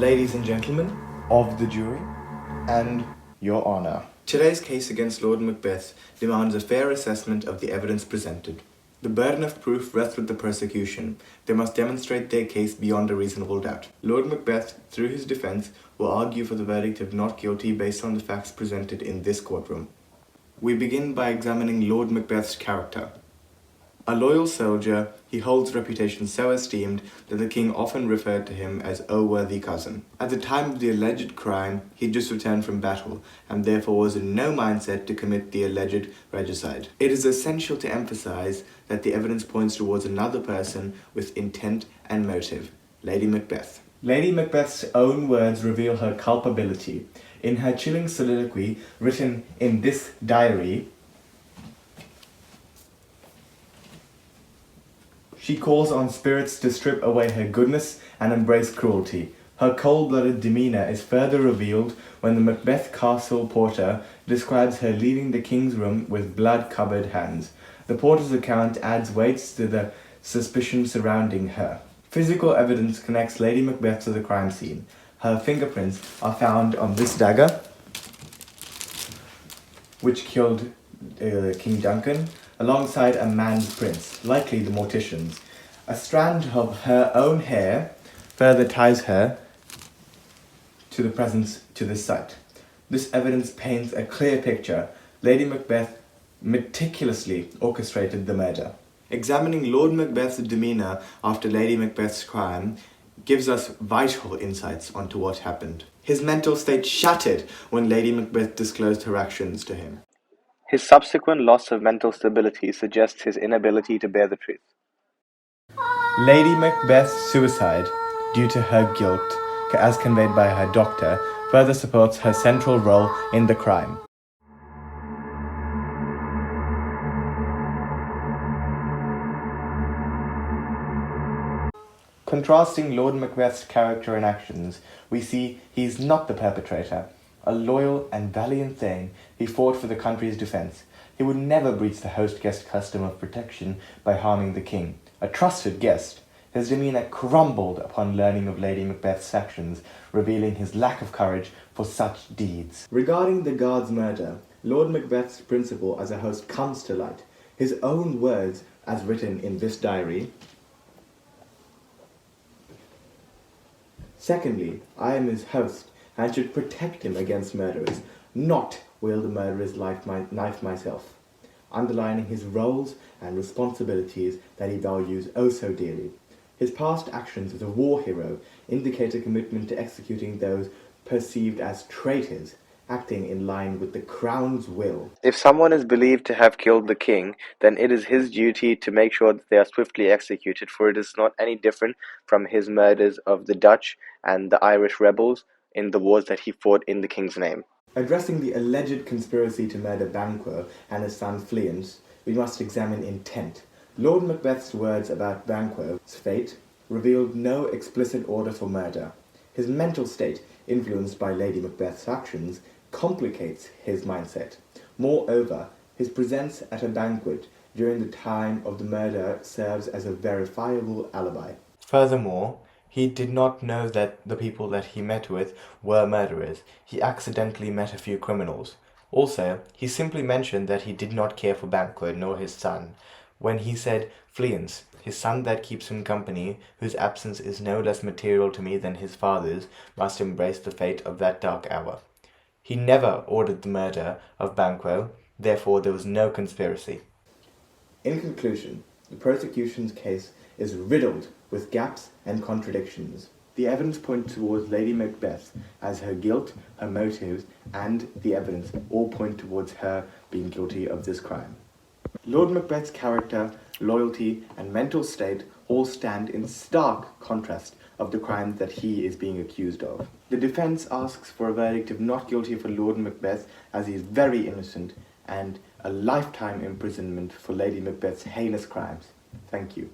Ladies and gentlemen of the jury, and your honour. Today's case against Lord Macbeth demands a fair assessment of the evidence presented. The burden of proof rests with the prosecution. They must demonstrate their case beyond a reasonable doubt. Lord Macbeth, through his defence, will argue for the verdict of not guilty based on the facts presented in this courtroom. We begin by examining Lord Macbeth's character. A loyal soldier, he holds reputation so esteemed that the king often referred to him as "O worthy cousin." At the time of the alleged crime, he had just returned from battle, and therefore was in no mindset to commit the alleged regicide. It is essential to emphasize that the evidence points towards another person with intent and motive, Lady Macbeth. Lady Macbeth's own words reveal her culpability. In her chilling soliloquy, written in this diary, she calls on spirits to strip away her goodness and embrace cruelty. Her cold-blooded demeanour is further revealed when the Macbeth Castle porter describes her leaving the king's room with blood-covered hands. The porter's account adds weight to the suspicion surrounding her. Physical evidence connects Lady Macbeth to the crime scene. Her fingerprints are found on this dagger, which killed King Duncan, alongside a man's prints, likely the mortician's. A strand of her own hair further ties her to this site. This evidence paints a clear picture. Lady Macbeth meticulously orchestrated the murder. Examining Lord Macbeth's demeanour after Lady Macbeth's crime gives us vital insights onto what happened. His mental state shattered when Lady Macbeth disclosed her actions to him. His subsequent loss of mental stability suggests his inability to bear the truth. Lady Macbeth's suicide, due to her guilt, as conveyed by her doctor, further supports her central role in the crime. Contrasting Lord Macbeth's character and actions, we see he is not the perpetrator. A loyal and valiant thane, he fought for the country's defence. He would never breach the host-guest custom of protection by harming the king. A trusted guest, his demeanour crumbled upon learning of Lady Macbeth's actions, revealing his lack of courage for such deeds. Regarding the guard's murder, Lord Macbeth's principle as a host comes to light. His own words, as written in this diary: "Secondly, I am his host, and should protect him against murderers, not wield a murderer's knife myself," underlining his roles and responsibilities that he values oh so dearly. His past actions as a war hero indicate a commitment to executing those perceived as traitors, acting in line with the crown's will. If someone is believed to have killed the king, then it is his duty to make sure that they are swiftly executed, for it is not any different from his murders of the Dutch and the Irish rebels in the wars that he fought in the king's name. Addressing the alleged conspiracy to murder Banquo and his son Fleance, we must examine intent. Lord Macbeth's words about Banquo's fate revealed no explicit order for murder. His mental state, influenced by Lady Macbeth's actions, complicates his mindset. Moreover, his presence at a banquet during the time of the murder serves as a verifiable alibi. Furthermore, he did not know that the people that he met with were murderers. He accidentally met a few criminals. Also, he simply mentioned that he did not care for Banquo nor his son, when he said, "Fleance, his son that keeps him company, whose absence is no less material to me than his father's, must embrace the fate of that dark hour." He never ordered the murder of Banquo, therefore there was no conspiracy. In conclusion, the prosecution's case is riddled with gaps and contradictions. The evidence points towards Lady Macbeth, as her guilt, her motives, and the evidence all point towards her being guilty of this crime. Lord Macbeth's character, loyalty, and mental state all stand in stark contrast of the crime that he is being accused of. The defense asks for a verdict of not guilty for Lord Macbeth, as he is very innocent, and a lifetime imprisonment for Lady Macbeth's heinous crimes. Thank you.